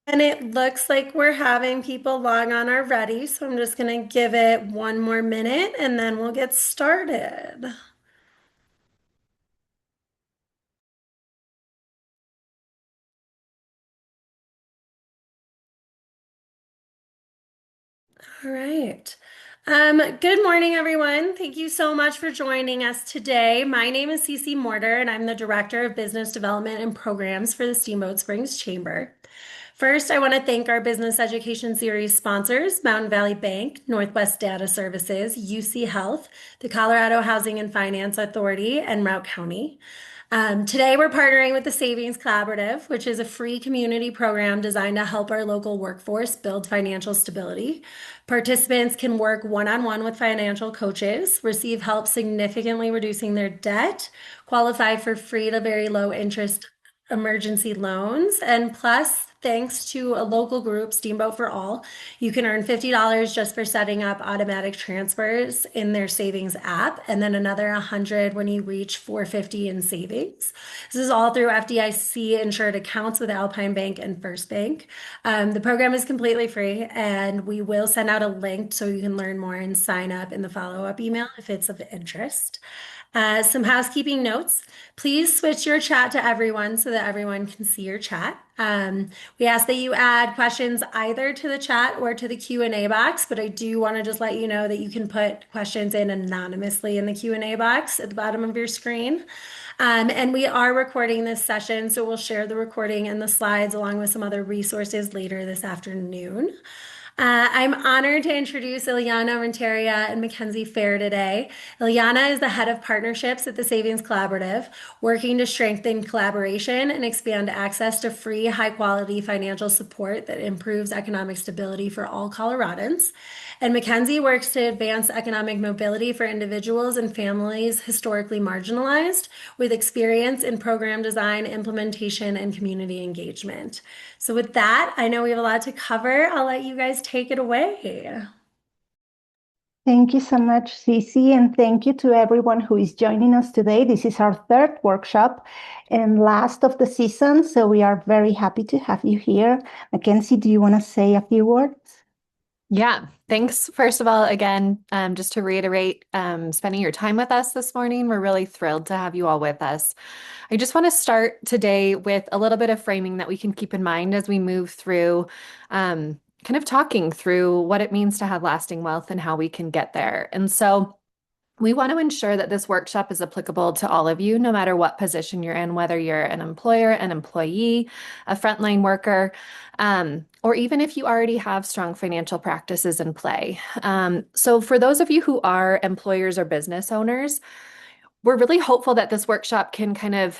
And it looks like we're having people log on already, so I'm just going to give it one more minute and then we'll get started. All right. Good morning, everyone. Thank you so much for joining us today. My name is Cece Mortar, and I'm the Director of Business Development and Programs for the Steamboat Springs Chamber. First, I want to thank our Business Education Series sponsors, Mountain Valley Bank, Northwest Data Services, UC Health, the Colorado Housing and Finance Authority, and Route County. Today, we're partnering with the Savings Collaborative, which is a free community program designed to help our local workforce build financial stability. Participants can work one-on-one with financial coaches, receive help significantly reducing their debt, qualify for free to very low interest emergency loans, and plus, thanks to a local group, Steamboat for All, you can earn $50 just for setting up automatic transfers in their savings app, and then another 100 when you reach 450 in savings. This is all through FDIC insured accounts with Alpine Bank and First Bank. The program is completely free, and we will send out a link so you can learn more and sign up in the follow-up email if it's of interest. Some housekeeping notes. Please switch your chat to everyone so that everyone can see your chat. We ask that you add questions either to the chat or to the Q&A box, but I do want to just let you know that you can put questions in anonymously in the Q&A box at the bottom of your screen. And we are recording this session, so we'll share the recording and the slides along with some other resources later this afternoon. I'm honored to introduce Ilyana Renteria and Mackenzie Fair today. Ilyana is the head of partnerships at the Savings Collaborative, working to strengthen collaboration and expand access to free, high-quality financial support that improves economic stability for all Coloradans. And Mackenzie works to advance economic mobility for individuals and families historically marginalized, with experience in program design, implementation, and community engagement. So with that, I know we have a lot to cover. I'll let you guys take it away. Thank you so much, Cece, and thank you to everyone who is joining us today. This is our third workshop and last of the season, so we are very happy to have you here. Mackenzie, do you want to say a few words? Yeah, thanks. First of all, again, just to reiterate, spending your time with us this morning. We're really thrilled to have you all with us. I just want to start today with a little bit of framing that we can keep in mind as we move through, kind of talking through what it means to have lasting wealth and how we can get there. And so, we want to ensure that this workshop is applicable to all of you, no matter what position you're in, whether you're an employer, an employee, a frontline worker, or even if you already have strong financial practices in play. So for those of you who are employers or business owners, we're really hopeful that this workshop can kind of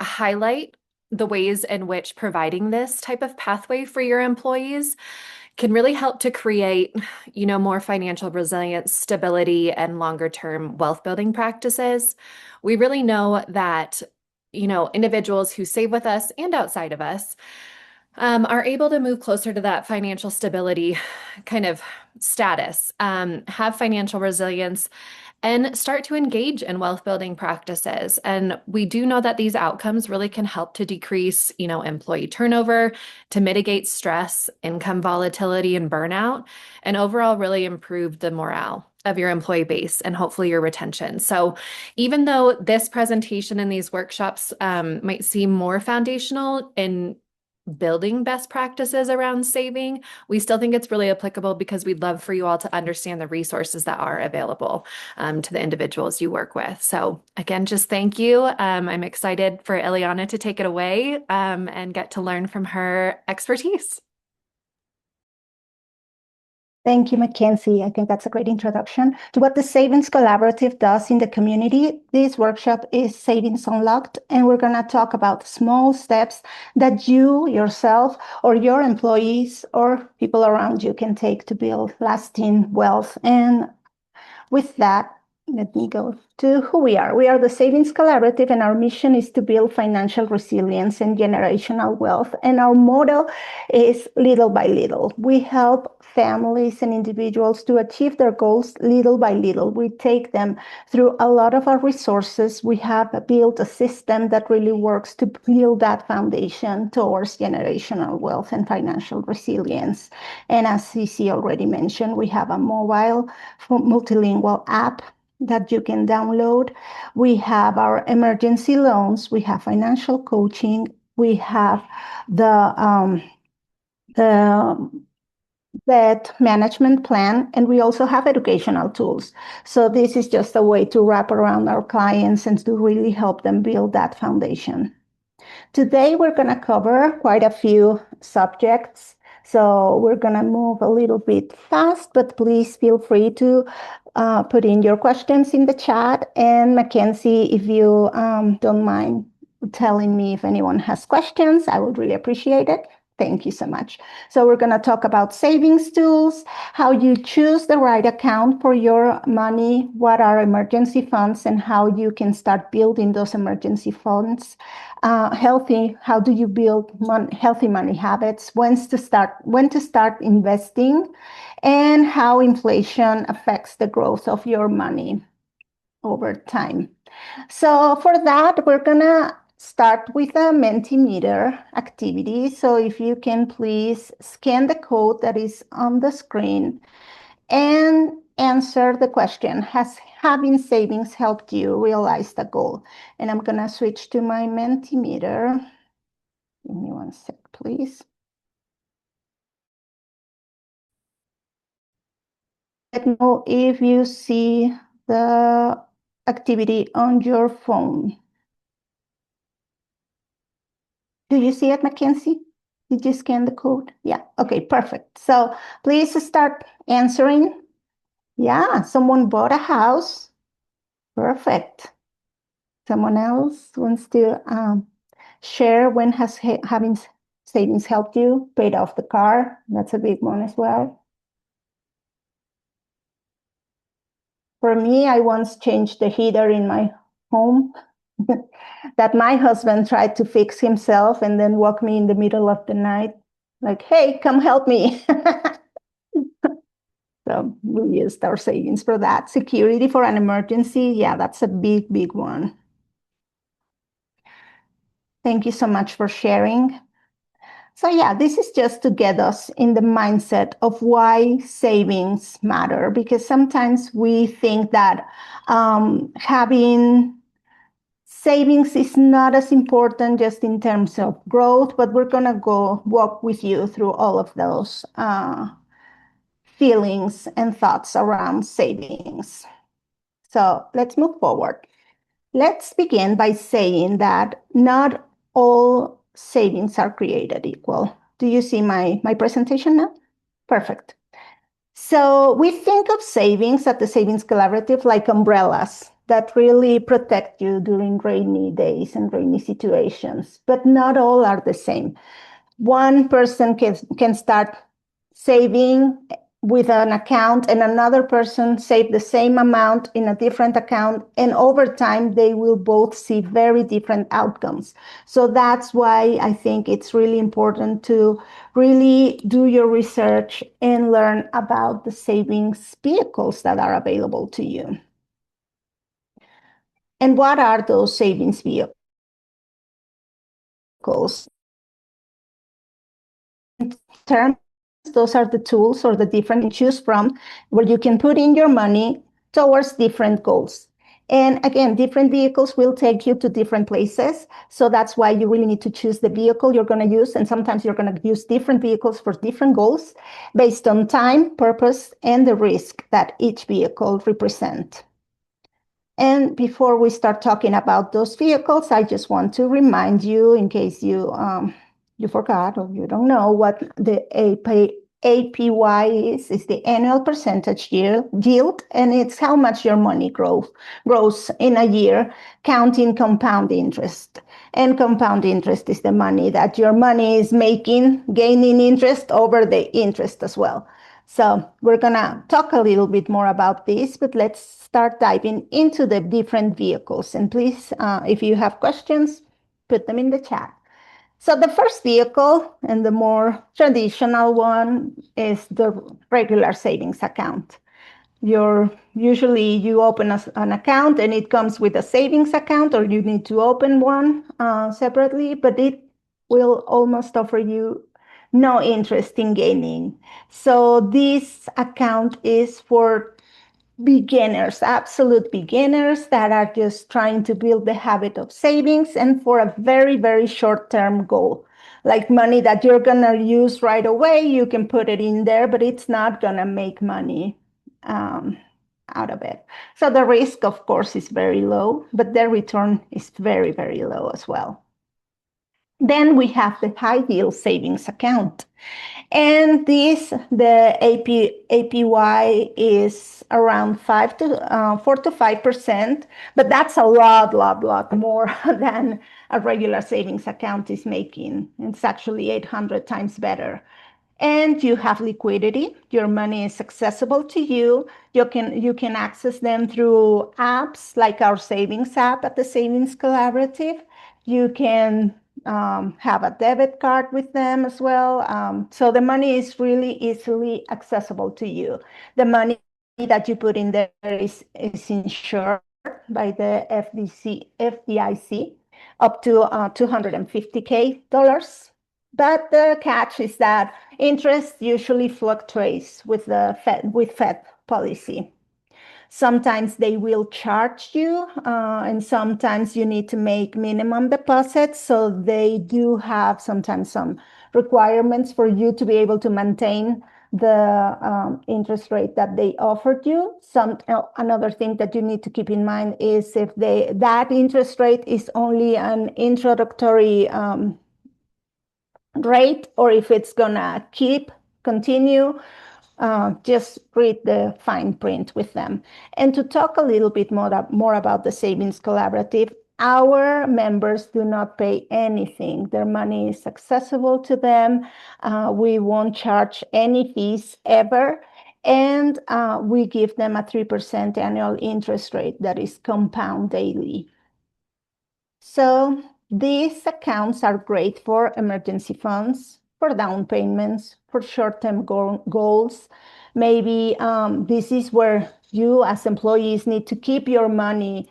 highlight the ways in which providing this type of pathway for your employees can really help to create, more financial resilience, stability, and longer term wealth building practices. We really know that, individuals who save with us and outside of us are able to move closer to that financial stability kind of status, have financial resilience, and start to engage in wealth building practices. And we do know that these outcomes really can help to decrease, employee turnover, to mitigate stress, income volatility, and burnout, and overall really improve the morale of your employee base and hopefully your retention. So even though this presentation and these workshops might seem more foundational in building best practices around saving, we still think it's really applicable because we'd love for you all to understand the resources that are available to the individuals you work with. So again, just thank you. I'm excited for Ilyana to take it away and get to learn from her expertise. Thank you, Mackenzie. I think that's a great introduction to what the Savings Collaborative does in the community. This workshop is Savings Unlocked, and we're going to talk about small steps that you, yourself, or your employees, or people around you can take to build lasting wealth. And with that, Let me go to who we are. We are the Savings Collaborative, and our mission is to build financial resilience and generational wealth. And our motto is little by little. We help families and individuals to achieve their goals little by little. We take them through a lot of our resources. We have built a system that really works to build that foundation towards generational wealth and financial resilience. And as Cici already mentioned, we have a mobile multilingual app that you can download. We have our emergency loans, we have financial coaching, we have the debt management plan, and we also have educational tools. So this is just a way to wrap around our clients and to really help them build that foundation. Today, we're going to cover quite a few subjects. So we're going to move a little bit fast, but please feel free to put in your questions in the chat. And Mackenzie, if you don't mind telling me if anyone has questions, I would really appreciate it. Thank you so much. So we're going to talk about savings tools, how you choose the right account for your money, what are emergency funds, and how you can start building those emergency funds. How do you build healthy money habits, when to start investing, and how inflation affects the growth of your money over time. So for that, we're gonna start with a Mentimeter activity. So if you can please scan the code that is on the screen and answer the question, has having savings helped you realize the goal? And I'm gonna switch to my Mentimeter. Give me one sec, please. Let me know if you see the activity on your phone. Do you see it, Mackenzie? Did you scan the code? Yeah, okay, perfect. So please start answering. Yeah, someone bought a house. Perfect. Someone else wants to share when has having savings helped you? Paid off the car. That's a big one as well. For me, I once changed the heater in my home that my husband tried to fix himself and then woke me in the middle of the night, like, hey, come help me. So we used our savings for that. Security for an emergency, yeah, that's a big, big one. Thank you so much for sharing. So yeah, this is just to get us in the mindset of why savings matter, because sometimes we think that having savings is not as important just in terms of growth, but we're gonna go walk with you through all of those feelings and thoughts around savings. So let's move forward. Let's begin by saying that not all savings are created equal. Do you see my presentation now? Perfect. So we think of savings at the Savings Collaborative like umbrellas that really protect you during rainy days and rainy situations, but not all are the same. One person can start saving with an account and another person save the same amount in a different account, and over time they will both see very different outcomes. So that's why I think it's really important to really do your research and learn about the savings vehicles that are available to you. And what are those savings vehicles? In terms, those are the tools or the different you choose from where you can put in your money towards different goals. And again, different vehicles will take you to different places. So that's why you really need to choose the vehicle you're going to use. And sometimes you're going to use different vehicles for different goals based on time, purpose, and the risk that each vehicle represents. And before we start talking about those vehicles, I just want to remind you, in case you forgot or you don't know, what the APY is the annual percentage yield, and it's how much your money grows in a year, counting compound interest. And compound interest is the money that your money is making, gaining interest over the interest as well. So we're gonna talk a little bit more about this, but let's start diving into the different vehicles. And please, if you have questions, put them in the chat. So the first vehicle and the more traditional one is the regular savings account. Usually you open an account and it comes with a savings account, or you need to open one separately, but it will almost offer you no interest in gaining. So this account is for beginners, absolute beginners that are just trying to build the habit of savings, and for a very, very short-term goal. Like money that you're gonna use right away, you can put it in there, but it's not gonna make money out of it. So the risk, of course, is very low, but the return is very, very low as well. Then we have the high yield savings account. And the APY is around 4 to 5%, but that's a lot more than a regular savings account is making. It's actually 800 times better. And you have liquidity. Your money is accessible to you. You can access them through apps like our savings app at the Savings Collaborative. You can have a debit card with them as well. So the money is really easily accessible to you. The money that you put in there is insured by the FDIC up to $250K. But the catch is that interest usually fluctuates with Fed policy. Sometimes they will charge you, and sometimes you need to make minimum deposits. So they do have sometimes some requirements for you to be able to maintain the interest rate that they offered you. Another thing that you need to keep in mind is if that interest rate is only an introductory rate, or if it's gonna continue. Just read the fine print with them. And to talk a little bit more about the Savings Collaborative, our members do not pay anything. Their money is accessible to them. We won't charge any fees ever. And we give them a 3% annual interest rate that is compound daily. So these accounts are great for emergency funds, for down payments, for short-term goals. Maybe this is where you as employees need to keep your money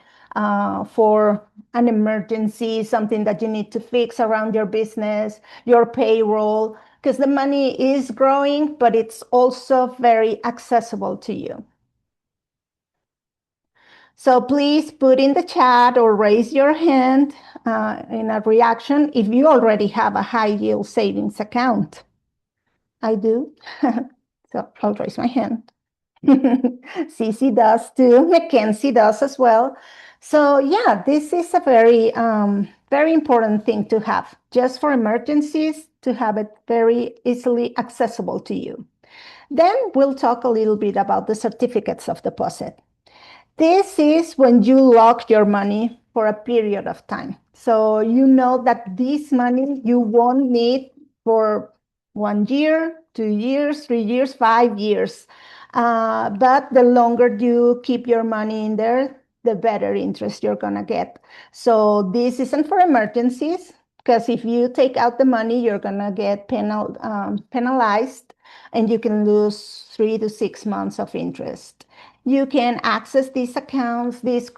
for an emergency, something that you need to fix around your business, your payroll, because the money is growing, but it's also very accessible to you. So please put in the chat or raise your hand in a reaction if you already have a high yield savings account. I do. So I'll raise my hand. Cece does too. Mackenzie does as well. So yeah, this is a very, very important thing to have just for emergencies, to have it very easily accessible to you. Then we'll talk a little bit about the certificates of deposit. This is when you lock your money for a period of time. So you know that this money you won't need for 1 year, 2 years, 3 years, 5 years. But the longer you keep your money in there, the better interest you're gonna get. So this isn't for emergencies, because if you take out the money, you're gonna get penalized, and you can lose 3 to 6 months of interest. You can access these accounts, these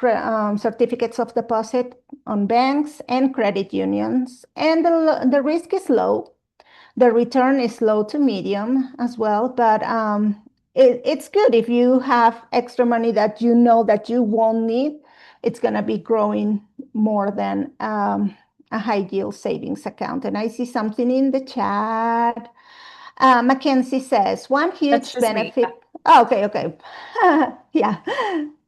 certificates of deposit on banks and credit unions, and the risk is low. The return is low to medium as well, but it's good if you have extra money that you know that you won't need. It's going to be growing more than a high yield savings account. And I see something in the chat. Mackenzie says, one huge benefit. Oh, okay. Yeah,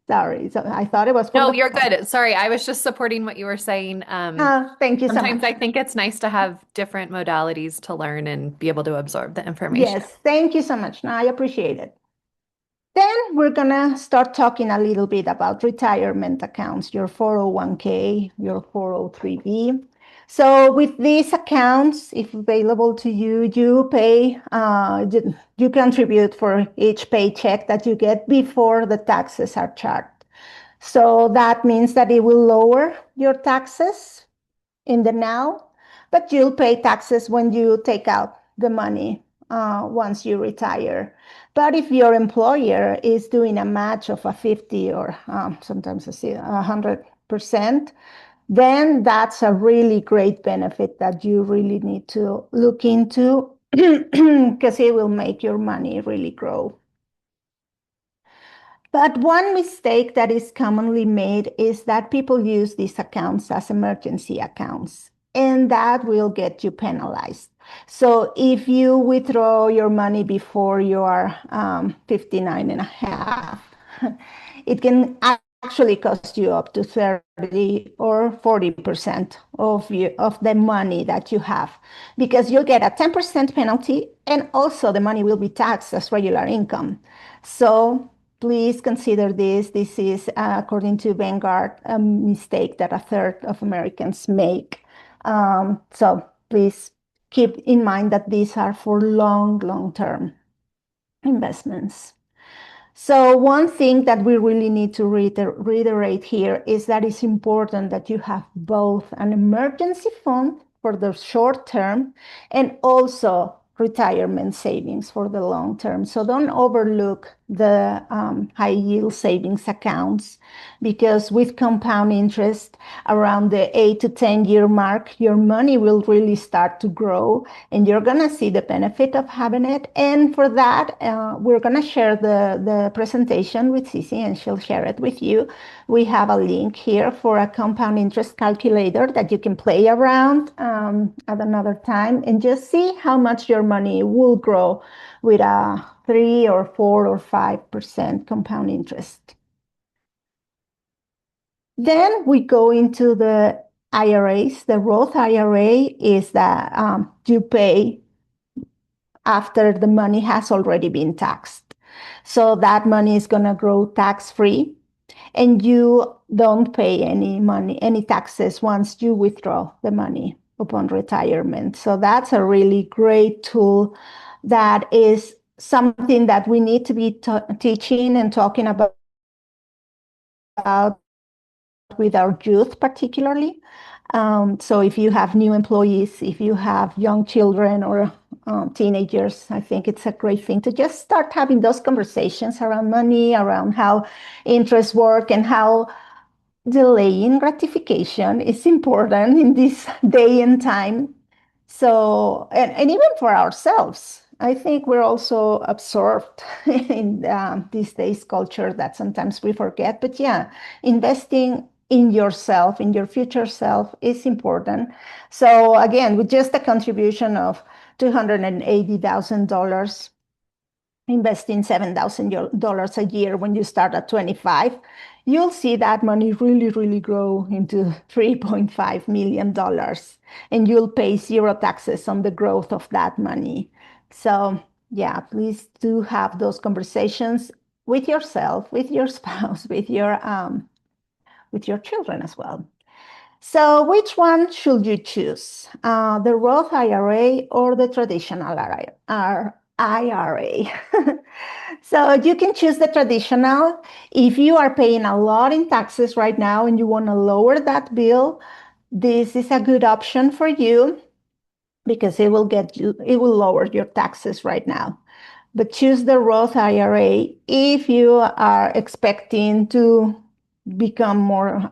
sorry. So I thought it was. No, you're good. Sorry, I was just supporting what you were saying. Thank you so much. Sometimes I think it's nice to have different modalities to learn and be able to absorb the information. Yes, thank you so much. No, I appreciate it. Then we're gonna start talking a little bit about retirement accounts, your 401k, your 403b. So with these accounts, if available to you, you contribute for each paycheck that you get before the taxes are charged. So that means that it will lower your taxes in the now, but you'll pay taxes when you take out the money once you retire. But if your employer is doing a match of a 50 or sometimes I see 100%, then that's a really great benefit that you really need to look into because it will make your money really grow. But one mistake that is commonly made is that people use these accounts as emergency accounts, and that will get you penalized. So if you withdraw your money before you are 59 and a half, it can actually cost you up to 30 or 40% of the money that you have, because you'll get a 10% penalty, and also the money will be taxed as regular income. So please consider this. This is, according to Vanguard, a mistake that a third of Americans make. So please keep in mind that these are for long-term investments. So one thing that we really need to reiterate here is that it's important that you have both an emergency fund for the short term and also retirement savings for the long term. So don't overlook the high yield savings accounts, because with compound interest around the 8 to 10 year mark, your money will really start to grow and you're going to see the benefit of having it. And for that, we're going to share the presentation with Cici, and she'll share it with you. We have a link here for a compound interest calculator that you can play around at another time and just see how much your money will grow with a 3 or 4 or 5% compound interest. Then we go into the IRAs. The Roth IRA is that you pay after the money has already been taxed. So that money is going to grow tax-free, and you don't pay any taxes once you withdraw the money upon retirement. So that's a really great tool that is something that we need to be teaching and talking about with our youth particularly. So if you have new employees, if you have young children or teenagers, I think it's a great thing to just start having those conversations around money, around how interests work, and how delaying gratification is important in this day and time. So, and even for ourselves, I think we're also absorbed in these days culture that sometimes we forget. But yeah, investing in yourself, in your future self, is important. So again, with just a contribution of $280,000, investing $7,000 a year when you start at 25, you'll see that money really grow into $3.5 million, and you'll pay zero taxes on the growth of that money. So yeah, please do have those conversations with yourself, with your spouse, with your children as well. So which one should you choose? The Roth IRA or the traditional IRA? So you can choose the traditional. If you are paying a lot in taxes right now and you want to lower that bill, this is a good option for you because it will lower your taxes right now. But choose the Roth IRA if you are expecting to become more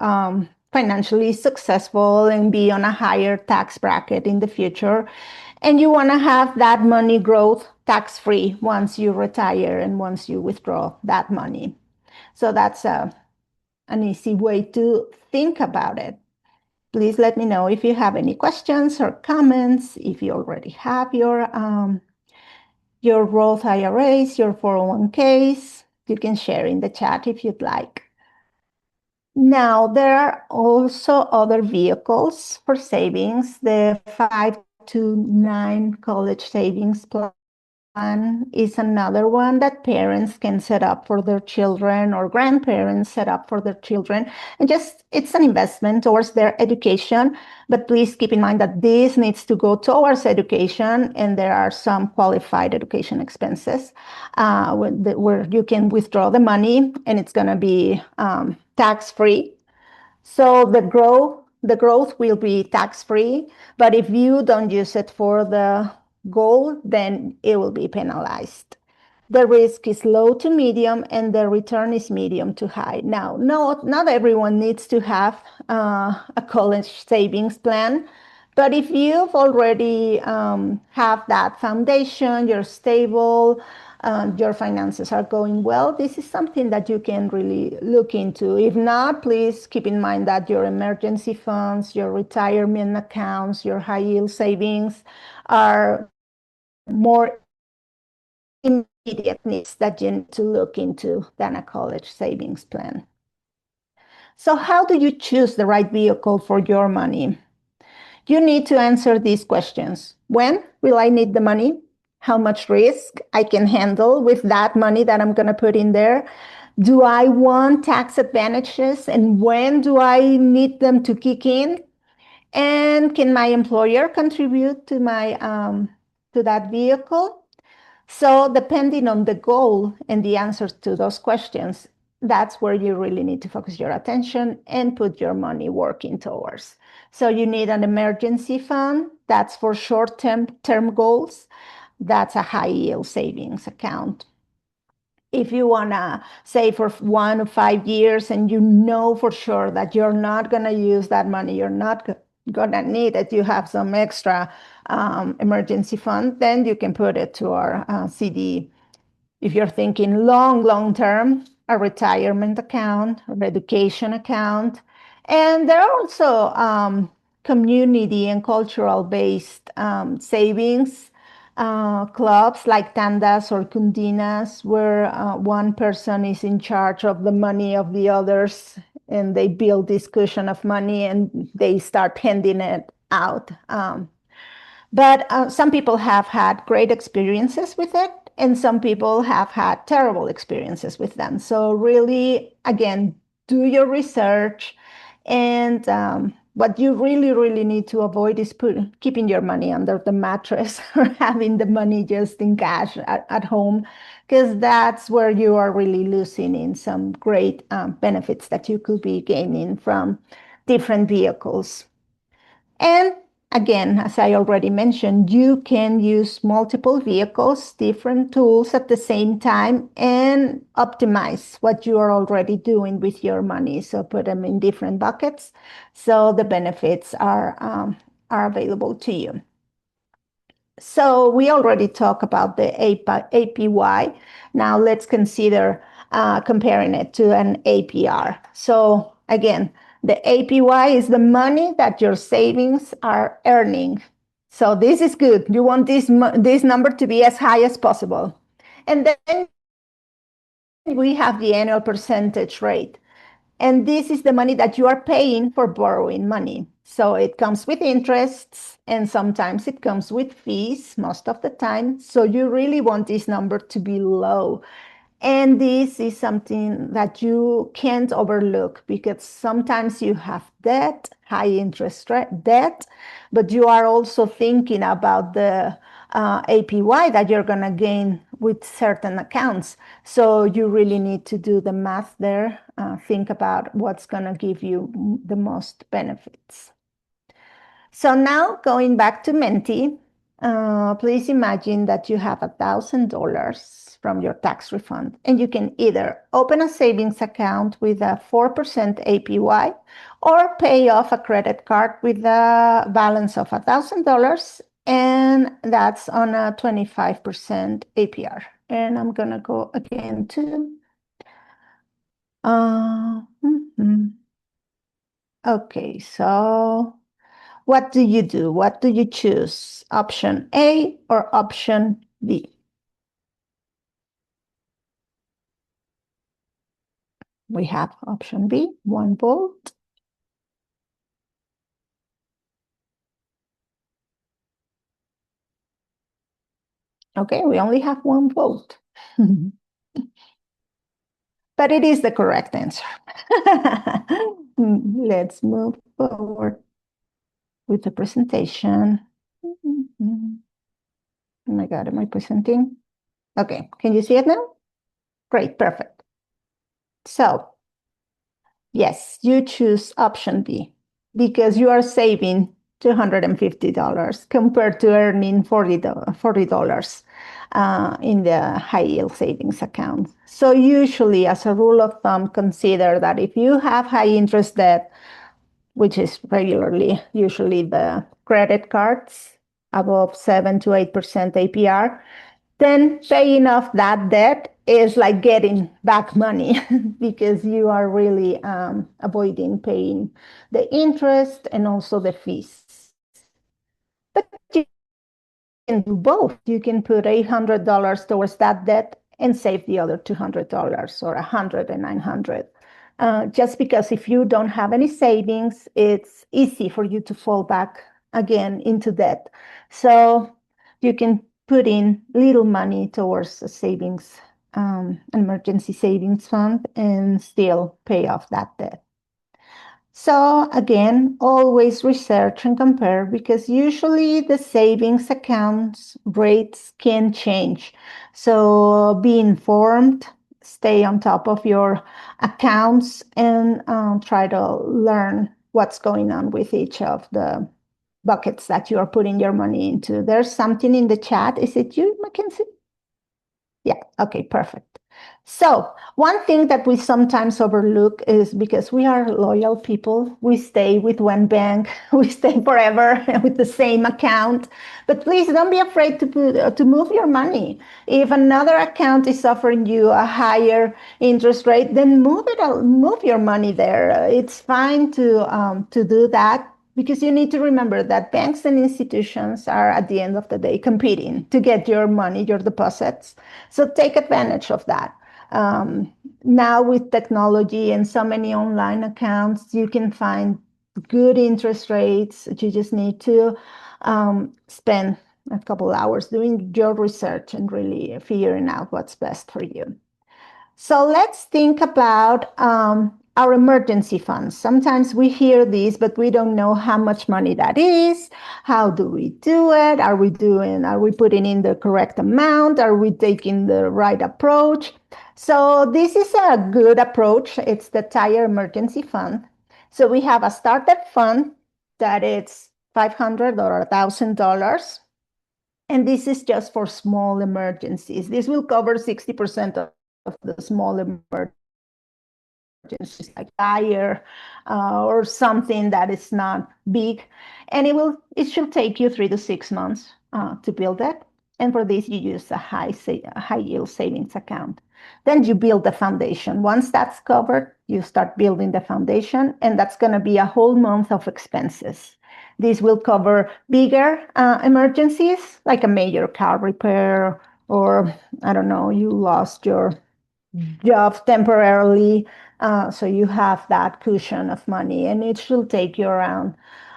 financially successful and be on a higher tax bracket in the future. And you want to have that money growth tax-free once you retire and once you withdraw that money. So that's an easy way to think about it. Please let me know if you have any questions or comments, if you already have your Roth IRAs, your 401ks. You can share in the chat if you'd like. Now, there are also other vehicles for savings, the 5 to 9 college savings plan, is another one that parents can set up for their children or grandparents set up for their children. And just it's an investment towards their education. But please keep in mind that this needs to go towards education, and there are some qualified education expenses where you can withdraw the money and it's going to be tax-free. So the growth will be tax-free, but if you don't use it for the goal, then it will be penalized. The risk is low to medium, and the return is medium to high. Now, not everyone needs to have a college savings plan, but if you've already have that foundation, you're stable, your finances are going well, this is something that you can really look into. If not, please keep in mind that your emergency funds, your retirement accounts, your high yield savings are more immediate needs that you need to look into than a college savings plan. So how do you choose the right vehicle for your money? You need to answer these questions. When will I need the money? How much risk I can handle with that money that I'm going to put in there? Do I want tax advantages, and when do I need them to kick in? And can my employer contribute to my to that vehicle? So depending on the goal and the answers to those questions, that's where you really need to focus your attention and put your money working towards. So you need an emergency fund. That's for short-term goals. That's a high yield savings account. If you want to save for 1 to 5 years and you know for sure that you're not going to use that money, you're not going to need it, you have some extra emergency fund, then you can put it to our CD. If you're thinking long term, a retirement account, an education account. And there are also community and cultural based savings clubs like tandas or cundinas, where one person is in charge of the money of the others, and they build this cushion of money and they start handing it out. But some people have had great experiences with it, and some people have had terrible experiences with them. So really, again, do your research. And what you really need to avoid is keeping your money under the mattress or having the money just in cash at home, because that's where you are really losing in some great benefits that you could be gaining from different vehicles. And again, as I already mentioned, you can use multiple vehicles, different tools at the same time, and optimize what you are already doing with your money. So put them in different buckets so the benefits are available to you. So we already talked about the APY. Now let's consider comparing it to an APR. So again, the APY is the money that your savings are earning. So this is good. You want this number to be as high as possible. And then we have the annual percentage rate. And this is the money that you are paying for borrowing money. So it comes with interests, and sometimes it comes with fees, most of the time. So you really want this number to be low. And this is something that you can't overlook, because sometimes you have debt, high interest debt, but you are also thinking about the APY that you're going to gain with certain accounts. So you really need to do the math there. Think about what's going to give you the most benefits. So now going back to Menti, please imagine that you have $1,000 from your tax refund, and you can either open a savings account with a 4% APY or pay off a credit card with a balance of $1,000, and that's on a 25% APR. And I'm going to go again to okay, so what do you do? What do you choose? Option A or option B? We have option B, 1 vote. Okay, we only have one vote. But it is the correct answer. Let's move forward with the presentation. Oh my God, am I presenting? Okay, can you see it now? Great, perfect. So, yes, you choose option B because you are saving $250 compared to earning $40 in the high yield savings account. So, usually, as a rule of thumb, consider that if you have high interest debt, which is regularly usually the credit cards above 7 to 8% APR, then paying off that debt is like getting back money because you are really avoiding paying the interest and also the fees. But you can do both. You can put $800 towards that debt and save the other $200 or $100 and $900. Just because if you don't have any savings, it's easy for you to fall back again into debt. So you can put in little money towards a savings, emergency savings fund, and still pay off that debt. So again, always research and compare because usually the savings accounts rates can change. So be informed, stay on top of your accounts, and try to learn what's going on with each of the buckets that you are putting your money into. There's something in the chat. Is it you, Mackenzie? Yeah, okay, perfect. So one thing that we sometimes overlook is because we are loyal people, we stay with one bank, we stay forever with the same account. But please don't be afraid to move your money. If another account is offering you a higher interest rate, then move your money there. It's fine to do that. Because you need to remember that banks and institutions are at the end of the day competing to get your money, your deposits. So take advantage of that. Now with technology and so many online accounts, you can find good interest rates. You just need to spend a couple hours doing your research and really figuring out what's best for you. So let's think about our emergency funds. Sometimes we hear these, but we don't know how much money that is. How do we do it? Are we putting in the correct amount? Are we taking the right approach? So this is a good approach. It's the TIRE Emergency Fund. So we have a startup fund that it's $500 or $1,000. And this is just for small emergencies. This will cover 60% of the small emergencies, like fire or something that is not big. And it should take you 3 to 6 months to build it. And for this, you use a high yield savings account. Then you build the foundation. Once that's covered, you start building the foundation, and that's going to be a whole month of expenses. This will cover bigger emergencies, like a major car repair, or I don't know, you lost your job temporarily. So you have that cushion of money, and it should take you around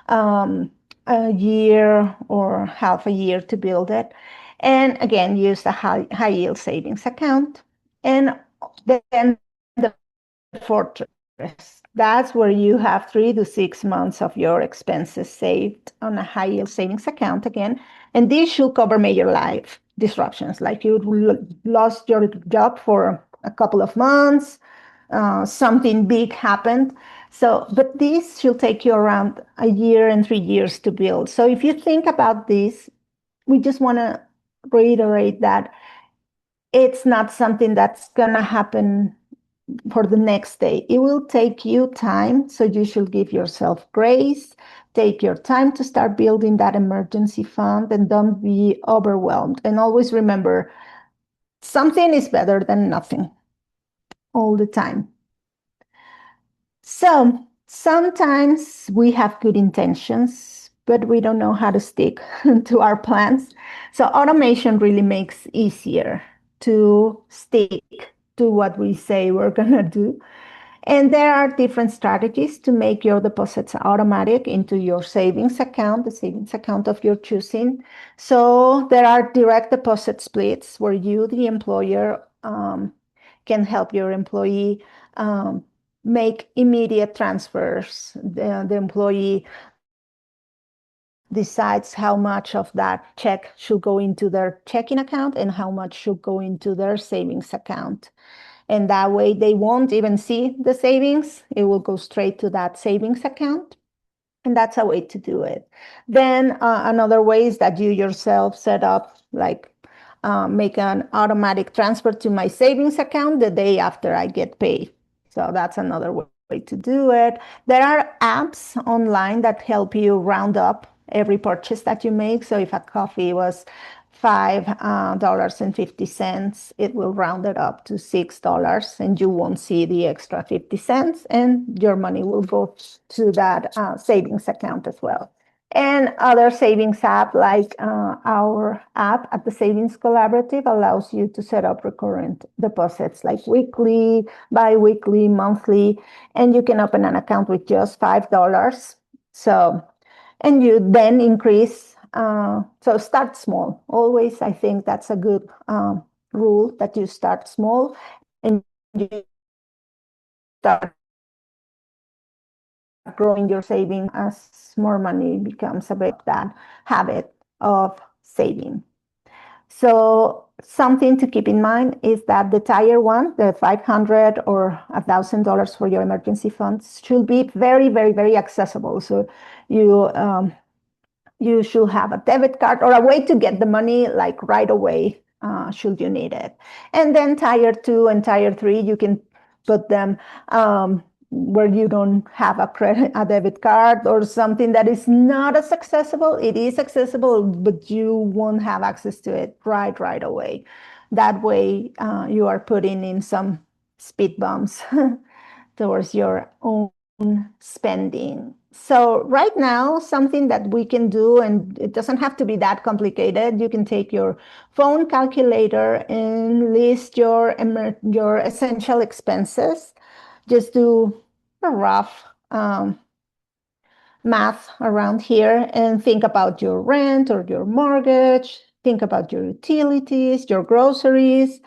a year or half a year to build it. And again, use the high yield savings account. And then the fortress. That's where you have 3 to 6 months of your expenses saved on a high yield savings account again. And this should cover major life disruptions, like you lost your job for a couple of months, something big happened. So, but this should take you around a year and 3 years to build. So if you think about this, we just want to reiterate that it's not something that's going to happen for the next day. It will take you time, so you should give yourself grace. Take your time to start building that emergency fund and don't be overwhelmed. And always remember, something is better than nothing all the time. So sometimes we have good intentions, but we don't know how to stick to our plans. So automation really makes easier to stick to what we say we're going to do. And there are different strategies to make your deposits automatic into your savings account, the savings account of your choosing. So there are direct deposit splits where you, the employer, can help your employee make immediate transfers. The employee decides how much of that check should go into their checking account and how much should go into their savings account. And that way they won't even see the savings. It will go straight to that savings account. And that's a way to do it. Then another way is that you yourself set up, like make an automatic transfer to my savings account the day after I get paid. So that's another way to do it. There are apps online that help you round up every purchase that you make. So if a coffee was $5.50, it will round it up to $6, and you won't see the extra 50 cents, and your money will go to that savings account as well. And other savings app like our app at the Savings Collaborative allows you to set up recurrent deposits like weekly, bi-weekly, monthly, and you can open an account with just $5. So, and you then increase, so start small. Always, I think that's a good rule, that you start small and you start growing your saving as more money becomes about that habit of saving. So something to keep in mind is that the tier one, the $500 or $1,000 for your emergency funds, should be very, very, very accessible. So you should have a debit card or a way to get the money like right away, should you need it. And then tier two and tier three, you can put them where you don't have a debit card or something that is not as accessible. It is accessible, but you won't have access to it right away. That way, you are putting in some speed bumps towards your own spending. So right now, something that we can do, and it doesn't have to be that complicated, you can take your phone calculator and list your essential expenses. Just do a rough math around here and think about your rent or your mortgage, think about your utilities, your groceries.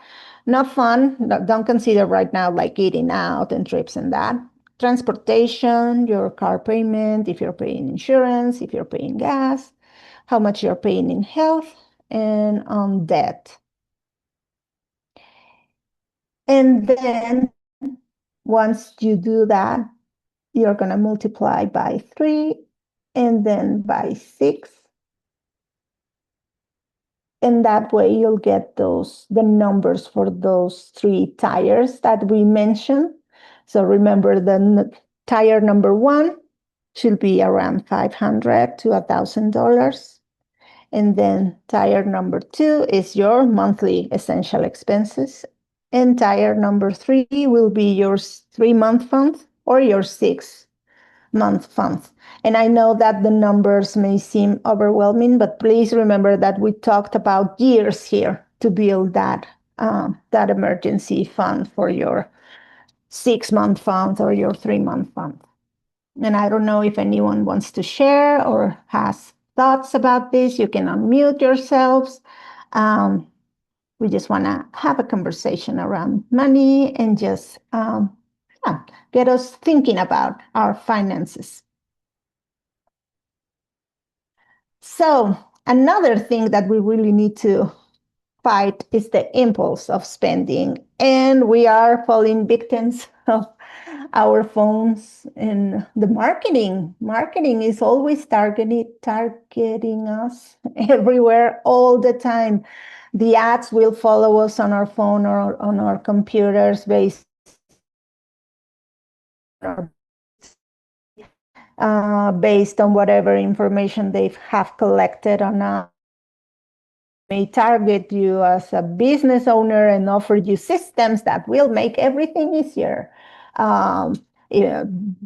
Not fun. Don't consider right now like eating out and trips and that. Transportation, your car payment, if you're paying insurance, if you're paying gas, how much you're paying in health, and on debt. And then once you do that, you're going to multiply by 3 and then by 6. And that way you'll get the numbers for those 3 tiers that we mentioned. So remember, the tier number 1 should be around $500 to $1,000. And then tier number 2 is your monthly essential expenses. And tier number 3 will be your 3-month fund or your 6-month fund. And I know that the numbers may seem overwhelming, but please remember that we talked about years here to build that emergency fund for your 6-month fund or your 3-month fund. And I don't know if anyone wants to share or has thoughts about this. You can unmute yourselves. We just want to have a conversation around money and just get us thinking about our finances. So another thing that we really need to fight is the impulse of spending. And we are falling victims of our phones and the marketing. Marketing is always targeting us everywhere all the time. The ads will follow us on our phone or on our computers based on whatever information they have collected on us. May target you as a business owner and offer you systems that will make everything easier. The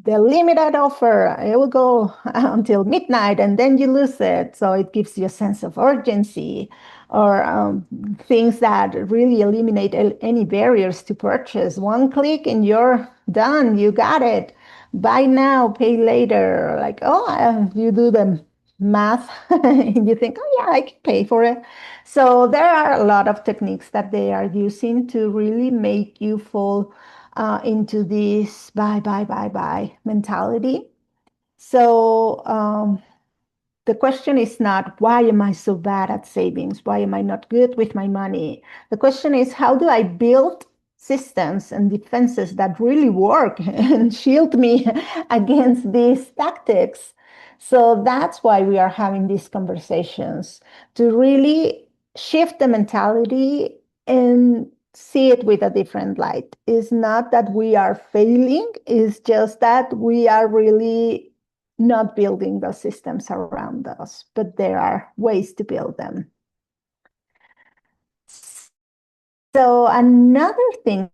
limited offer, it will go until midnight and then you lose it. So it gives you a sense of urgency, or things that really eliminate any barriers to purchase. One click and you're done, you got it. Buy now, pay later. Like, oh, you do the math and you think, oh, yeah, I can pay for it. So there are a lot of techniques that they are using to really make you fall into this buy mentality. So the question is not, why am I so bad at savings? Why am I not good with my money? The question is, how do I build systems and defenses that really work and shield me against these tactics? So that's why we are having these conversations, to really shift the mentality and see it with a different light. It's not that we are failing, it's just that we are really not building those systems around us, but there are ways to build them. So another thing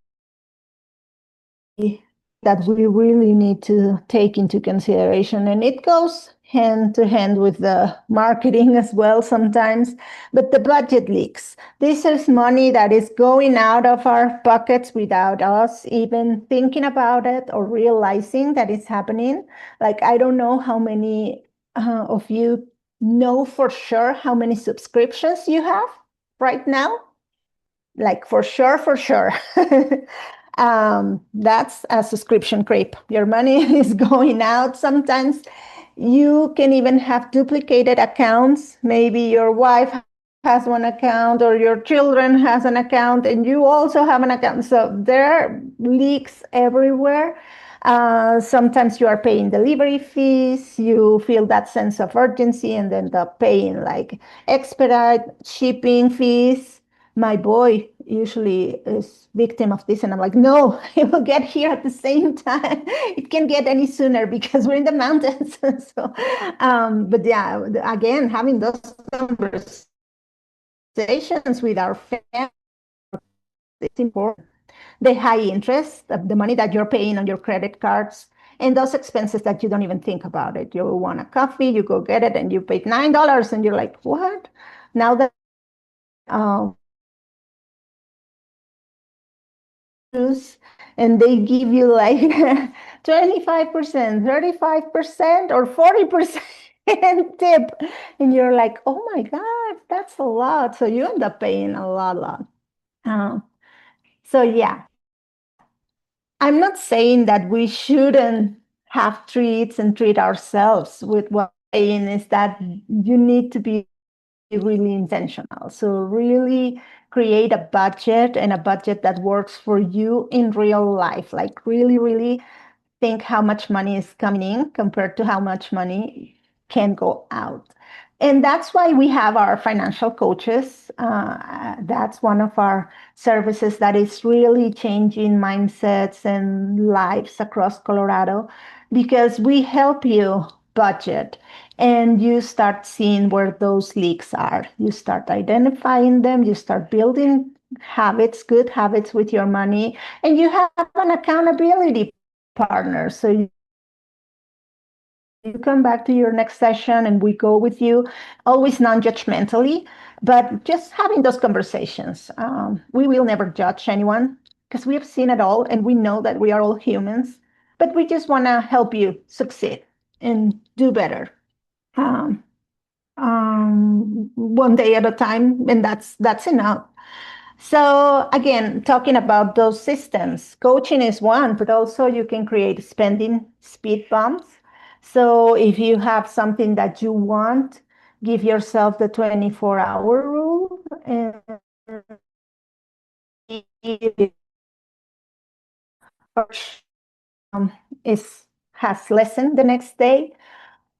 that we really need to take into consideration, and it goes hand to hand with the marketing as well sometimes, but the budget leaks. This is money that is going out of our pockets without us even thinking about it or realizing that it's happening. Like, I don't know how many of you know for sure how many subscriptions you have right now. Like, for sure, for sure. That's a subscription creep. Your money is going out. Sometimes you can even have duplicated accounts. Maybe your wife has one account or your children has an account and you also have an account. So there are leaks everywhere. Sometimes you are paying delivery fees. You feel that sense of urgency and end up paying like expedite shipping fees. My boy usually is victim of this, and I'm like, no, it will get here at the same time. It can't get any sooner because we're in the mountains. So but yeah, again, having those conversations with our family, it's important. The high interest, the money that you're paying on your credit cards, and those expenses that you don't even think about it. You want a coffee, you go get it, and you paid $9, and you're like, what? Now that and they give you like 25%, 35%, or 40% tip. And you're like, oh my God, that's a lot. So you end up paying a lot. Uh, so yeah, I'm not saying that we shouldn't have treats and treat ourselves. With what I'm saying is that you need to be really intentional. So really create a budget, and a budget that works for you in real life. Like really think how much money is coming in compared to how much money can go out. And that's why we have our financial coaches. That's one of our services that is really changing mindsets and lives across Colorado, because we help you budget and you start seeing where those leaks are. You start identifying them, you start building habits, good habits with your money, and you have an accountability partner. So you come back to your next session and we go with you, always non-judgmentally, but just having those conversations. We will never judge anyone because we have seen it all and we know that we are all humans, but we just want to help you succeed and do better. Um, One day at a time, and that's enough. So again, talking about those systems, coaching is one, but also you can create spending speed bumps. So if you have something that you want, give yourself the 24-hour rule, and if is has lessened the next day,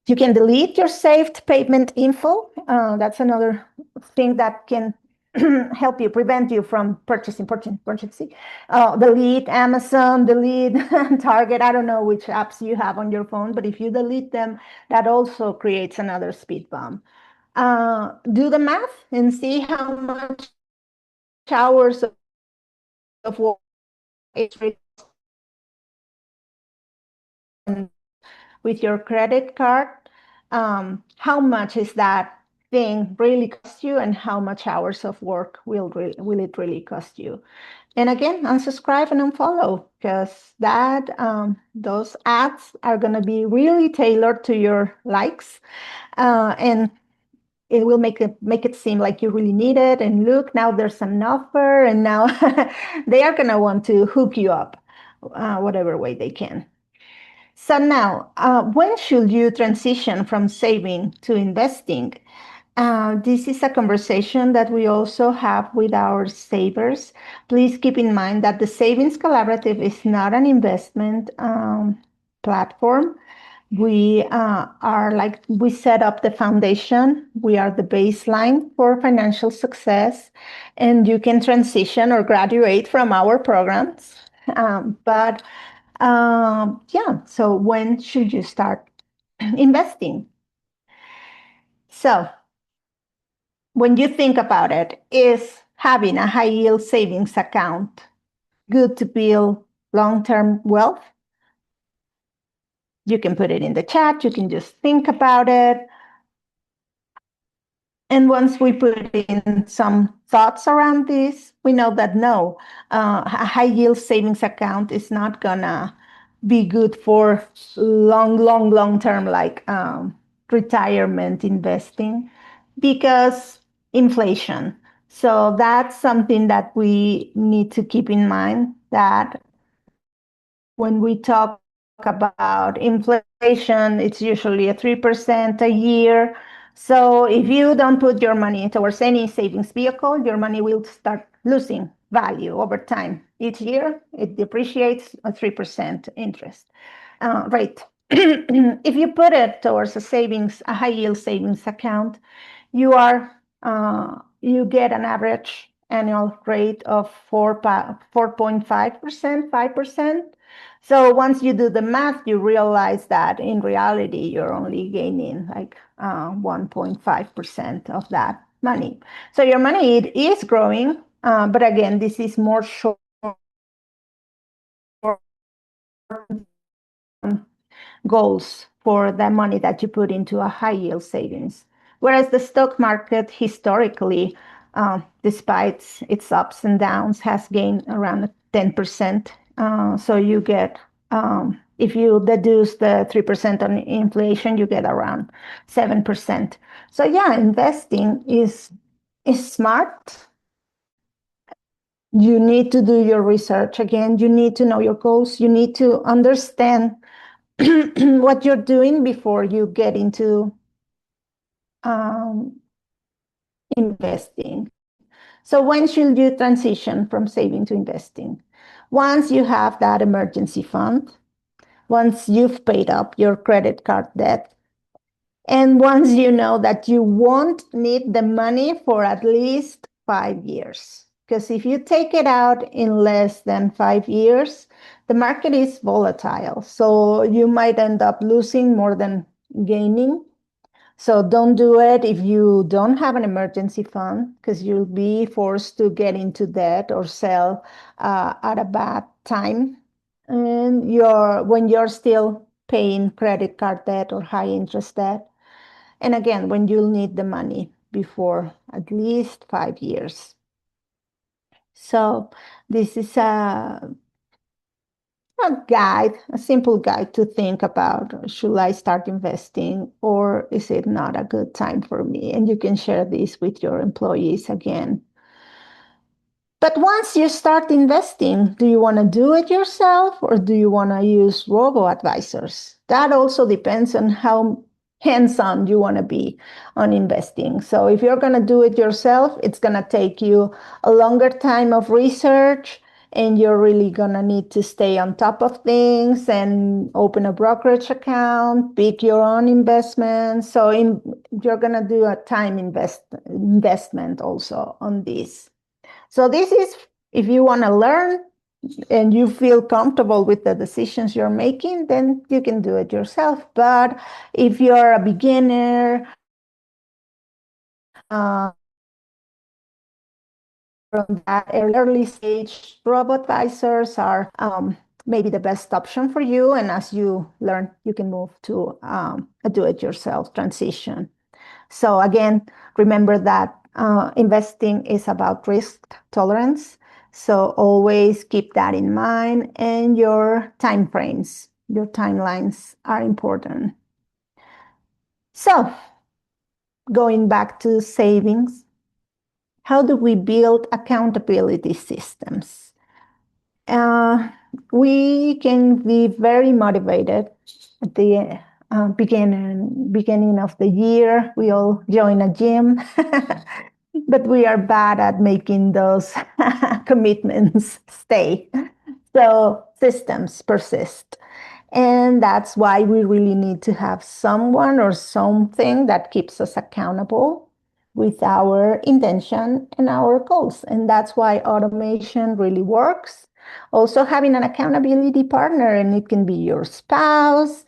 you can delete your saved payment info. That's another thing that can help you, prevent you from purchasing. Delete Amazon, delete Target. I don't know which apps you have on your phone, but if you delete them, that also creates another speed bump. Do the math and see how much hours of work is with your credit card. How much is that thing really cost you, and how much hours of work will it really cost you? And again, unsubscribe and unfollow, because those ads are going to be really tailored to your likes, and it will make it seem like you really need it. And look, now there's an offer, and now they are going to want to hook you up, whatever way they can. So now, when should you transition from saving to investing? This is a conversation that we also have with our savers. Please keep in mind that the Savings Collaborative is not an investment platform. We we set up the foundation. We are the baseline for financial success, and you can transition or graduate from our programs. Yeah, so when should you start investing? So when you think about it, is having a high yield savings account good to build long-term wealth? You can put it in the chat. You can just think about it. And once we put in some thoughts around this, we know that no, a high yield savings account is not gonna be good for long term, like retirement investing, because inflation. So that's something that we need to keep in mind, that when we talk about inflation, it's usually a 3% a year. So if you don't put your money towards any savings vehicle, your money will start losing value over time. Each year, it depreciates a 3% interest rate. If you put it towards a high yield savings account, you get an average annual rate of 4.5%, 5%. So once you do the math, you realize that in reality, you're only gaining like 1.5% of that money. So your money, it is growing, but again, this is more short goals for the money that you put into a high yield savings. Whereas the stock market historically, despite its ups and downs, has gained around 10%. So you get, if you deduce the 3% on inflation, you get around 7%. So yeah, investing is smart. You need to do your research. Again, you need to know your goals. You need to understand what you're doing before you get into investing. So when should you transition from saving to investing? Once you have that emergency fund, once you've paid up your credit card debt, and once you know that you won't need the money for at least 5 years. Because if you take it out in less than 5 years, the market is volatile. So you might end up losing more than gaining. So don't do it if you don't have an emergency fund, because you'll be forced to get into debt or sell at a bad time. And when you're still paying credit card debt or high interest debt. And again, when you'll need the money before at least 5 years. So this is a simple guide to think about, should I start investing, or is it not a good time for me? And you can share this with your employees again. But once you start investing, do you want to do it yourself, or do you want to use robo-advisors? That also depends on how hands-on you want to be on investing. So if you're going to do it yourself, it's going to take you a longer time of research, and you're really going to need to stay on top of things and open a brokerage account, pick your own investments. So you're going to do a time investment also on this. So this is, if you want to learn and you feel comfortable with the decisions you're making, then you can do it yourself. But if you're a beginner, from that early stage, robo-advisors are maybe the best option for you. And as you learn, you can move to a do-it-yourself transition. So again, remember that investing is about risk tolerance. So always keep that in mind, and your time frames, your timelines are important. So going back to savings, how do we build accountability systems? Uh, we can be very motivated at the beginning of the year. We all join a gym, but we are bad at making those commitments stay. So systems persist. And that's why we really need to have someone or something that keeps us accountable with our intention and our goals. And that's why automation really works. Also, having an accountability partner, and it can be your spouse,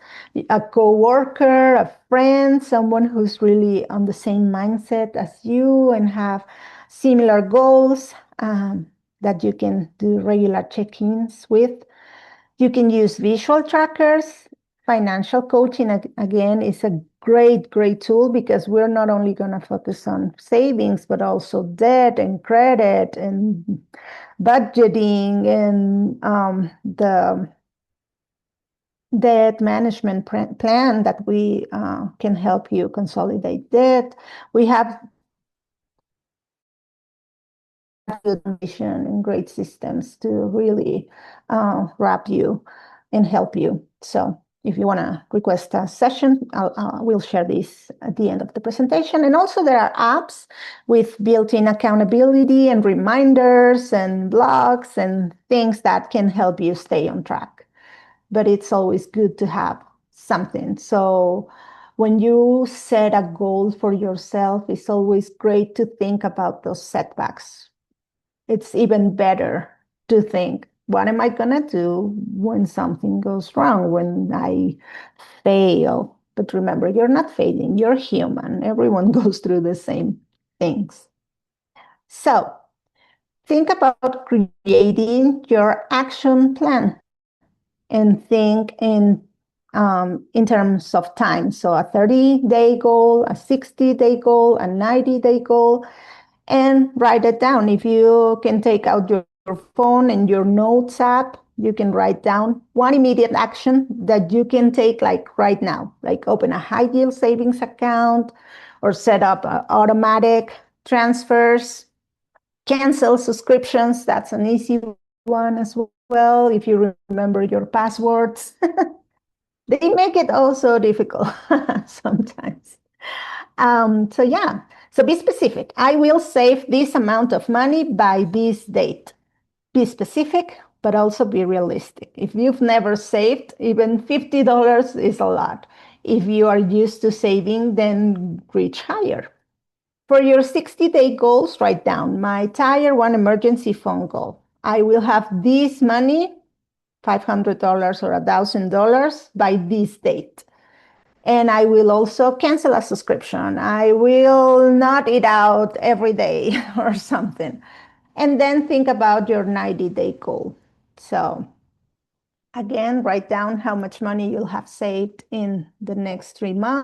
a coworker, a friend, someone who's really on the same mindset as you and have similar goals that you can do regular check-ins with. You can use visual trackers. Financial coaching, again, is a great tool because we're not only going to focus on savings, but also debt and credit and budgeting and the debt management plan that we can help you consolidate debt. We have good vision and great systems to really wrap you and help you. So if you want to request a session, we'll share this at the end of the presentation. And also there are apps with built-in accountability and reminders and blogs and things that can help you stay on track. But it's always good to have something. So when you set a goal for yourself, it's always great to think about those setbacks. It's even better to think, what am I going to do when something goes wrong, when I fail? But remember, you're not failing, you're human. Everyone goes through the same things. So think about creating your action plan and think in terms of time. So a 30-day goal, a 60-day goal, a 90-day goal, and write it down. If you can take out your phone and your notes app, you can write down one immediate action that you can take like right now, like open a high yield savings account or set up automatic transfers, cancel subscriptions. That's an easy one as well. If you remember your passwords, they make it also difficult sometimes. So yeah, so be specific. I will save this amount of money by this date. Be specific, but also be realistic. If you've never saved, even $50 is a lot. If you are used to saving, then reach higher. For your 60-day goals, write down my Tier 1 emergency fund goal. I will have this money, $500 or $1,000 by this date. And I will also cancel a subscription. I will not eat out every day or something. And then think about your 90-day goal. So again, write down how much money you'll have saved in the next 3 months.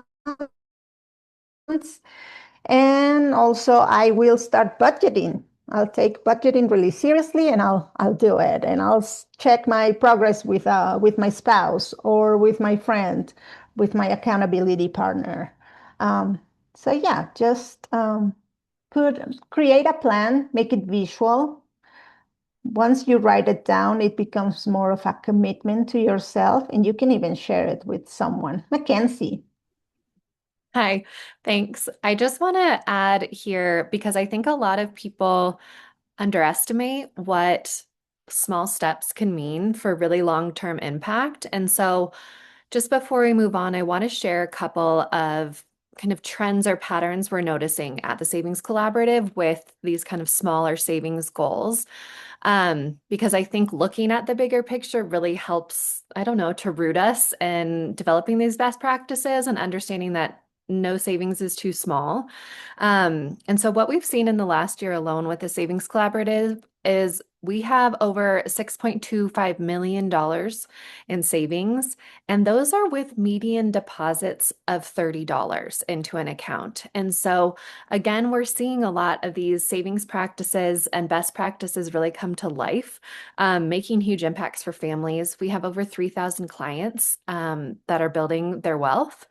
And also I will start budgeting. I'll take budgeting really seriously and I'll do it. And I'll check my progress with my spouse or with my friend, with my accountability partner. So yeah, just create a plan, make it visual. Once you write it down, it becomes more of a commitment to yourself, and you can even share it with someone. Mackenzie. Hi, thanks. I just want to add here because I think a lot of people underestimate what small steps can mean for really long-term impact. And so just before we move on, I want to share a couple of kind of trends or patterns we're noticing at the Savings Collaborative with these kind of smaller savings goals. Because I think looking at the bigger picture really helps, I don't know, to root us in developing these best practices and understanding that no savings is too small. And so what we've seen in the last year alone with the Savings Collaborative is we have over $6.25 million in savings, and those are with median deposits of $30 into an account. And so, again, we're seeing a lot of these savings practices and best practices really come to life, making huge impacts for families. We have over 3,000 clients that are building their wealth.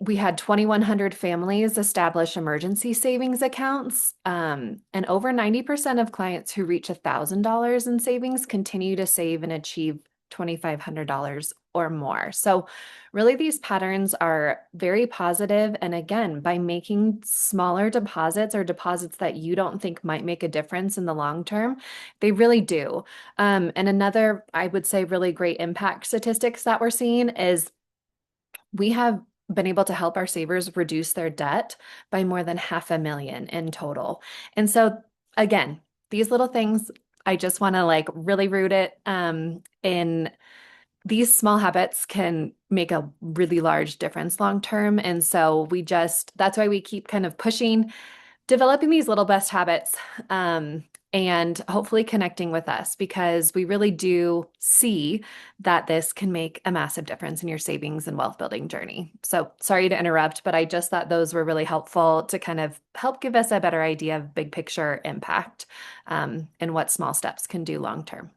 We had 2,100 families establish emergency savings accounts, and over 90% of clients who reach $1,000 in savings continue to save and achieve $2,500 or more. So really these patterns are very positive. And again, by making smaller deposits or deposits that you don't think might make a difference in the long term, they really do. And another, I would say, really great impact statistics that we're seeing is we have been able to help our savers reduce their debt by more than $500,000 in total. And so again, these little things, I just want to like really root it in these small habits can make a really large difference long term. And so that's why we keep kind of pushing, developing these little best habits, and hopefully connecting with us, because we really do see that this can make a massive difference in your savings and wealth building journey. So sorry to interrupt, but I just thought those were really helpful to kind of help give us a better idea of big picture impact, and what small steps can do long term.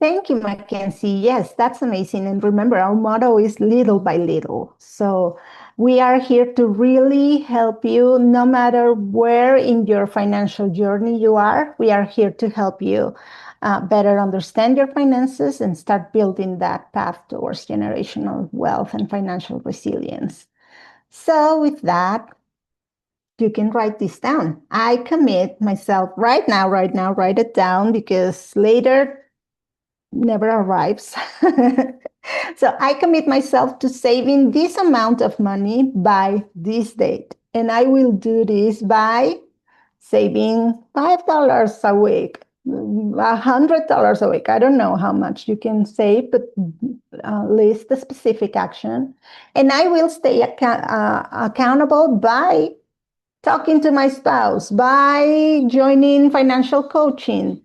Thank you, Mackenzie. Yes, that's amazing. And remember, our motto is little by little. So we are here to really help you no matter where in your financial journey you are. We are here to help you better understand your finances and start building that path towards generational wealth and financial resilience. So with that, you can write this down. I commit myself right now, write it down, because later never arrives. So I commit myself to saving this amount of money by this date. And I will do this by saving $5 a week, $100 a week. I don't know how much you can save, but list a specific action. And I will stay accountable by talking to my spouse, by joining financial coaching,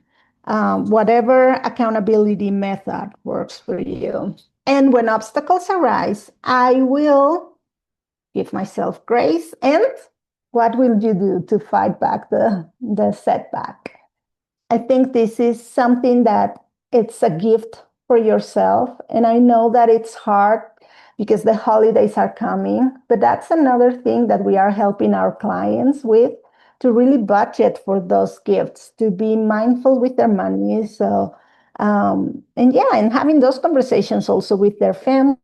whatever accountability method works for you. And when obstacles arise, I will give myself grace. And what will you do to fight back the setback? I think this is something that it's a gift for yourself. And I know that it's hard because the holidays are coming, but that's another thing that we are helping our clients with, to really budget for those gifts, to be mindful with their money. So, and having those conversations also with their family.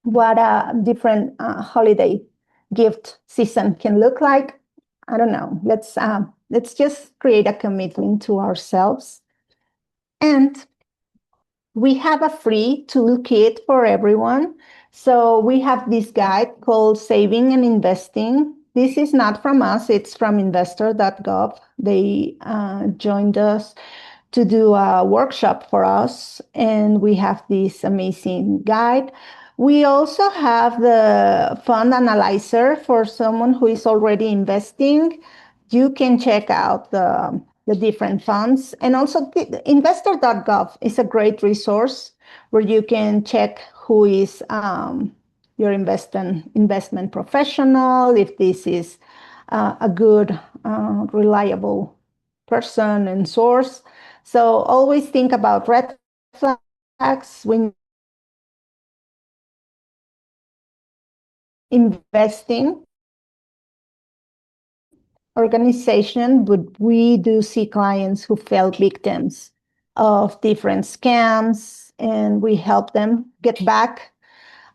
What a different holiday gift season can look like. I don't know. Let's just create a commitment to ourselves. And we have a free toolkit for everyone. So we have this guide called Saving and Investing. This is not from us, it's from investor.gov. They joined us to do a workshop for us, and we have this amazing guide. We also have the fund analyzer for someone who is already investing. You can check out the different funds. And also investor.gov is a great resource where you can check who is your investment professional, if this is a good, reliable person and source. So always think about red flags when investing organization, but we do see clients who fell victims of different scams, and we help them get back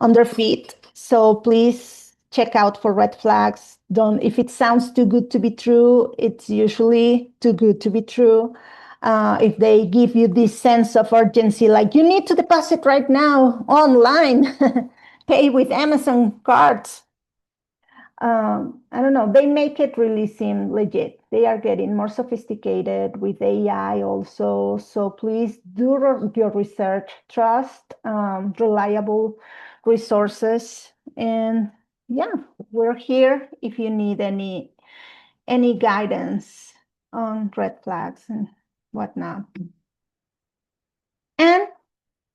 on their feet. So please check out for red flags. If it sounds too good to be true, it's usually too good to be true. If they give you this sense of urgency, like you need to deposit right now online, pay with Amazon cards. I don't know, they make it really seem legit. They are getting more sophisticated with AI also. So please do your research, trust reliable resources. And yeah, we're here if you need any guidance on red flags and whatnot. And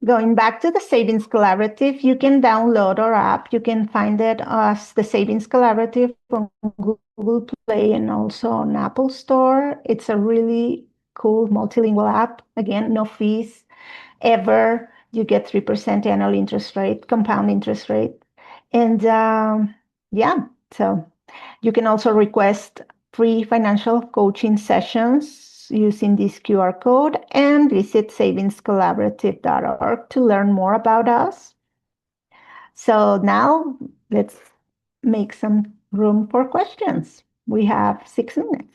going back to the Savings Collaborative, you can download our app. You can find it as the Savings Collaborative on Google Play and also on Apple Store. It's a really cool multilingual app. Again, no fees ever. You get 3% annual interest rate, compound interest rate. And yeah, so you can also request free financial coaching sessions using this QR code and visit savingscollaborative.org to learn more about us. So now let's make some room for questions. We have 6 minutes.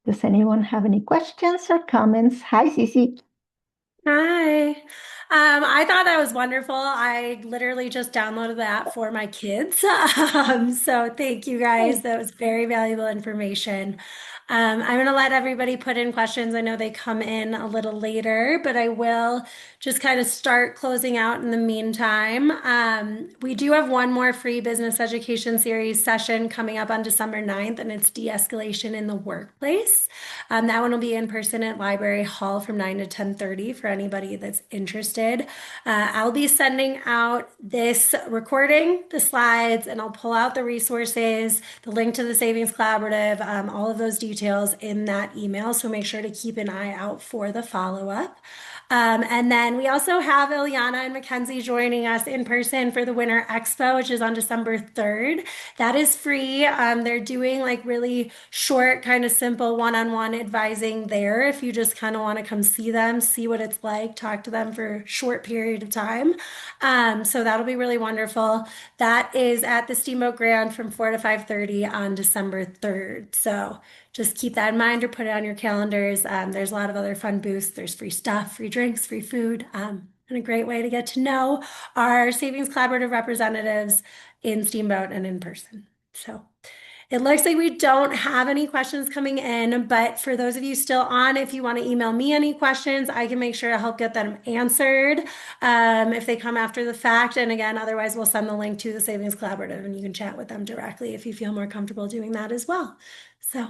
Does anyone have any questions or comments? Hi, Cece. Hi. I thought that was wonderful. I literally just downloaded the app for my kids. So thank you guys. That was very valuable information. I'm going to let everybody put in questions. I know they come in a little later, but I will just kind of start closing out in the meantime. We do have one more free business education series session coming up on December 9th, and it's de-escalation in the workplace. That one will be in person at Library Hall from 9 to 10:30 for anybody that's interested. I'll be sending out this recording, the slides, and I'll pull out the resources, the link to the Savings Collaborative, all of those details in that email. So make sure to keep an eye out for the follow-up. And then we also have Ileana and Mackenzie joining us in person for the Winter Expo, which is on December 3rd. That is free. They're doing like really short, kind of simple one-on-one advising there. If you just kind of want to come see them, see what it's like, talk to them for a short period of time. So that'll be really wonderful. That is at the Steamboat Grand from 4 to 5:30 on December 3rd. So just keep that in mind or put it on your calendars. There's a lot of other fun booths. There's free stuff, free drinks, free food, and a great way to get to know our Savings Collaborative representatives in Steamboat and in person. So it looks like we don't have any questions coming in, but for those of you still on, if you want to email me any questions, I can make sure to help get them answered if they come after the fact. And again, otherwise, we'll send the link to the Savings Collaborative and you can chat with them directly if you feel more comfortable doing that as well. So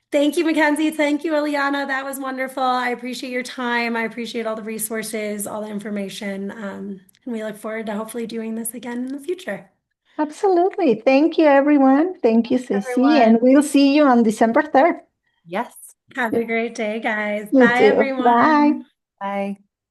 thank you, Mackenzie. Thank you, Ileana. That was wonderful. I appreciate your time. I appreciate all the resources, all the information. And we look forward to hopefully doing this again in the future. Absolutely. Thank you, everyone. Thank you, Cece. Everyone. And we'll see you on December 3rd. Yes. Have a great day, guys. You Bye, too. everyone. Bye. Bye.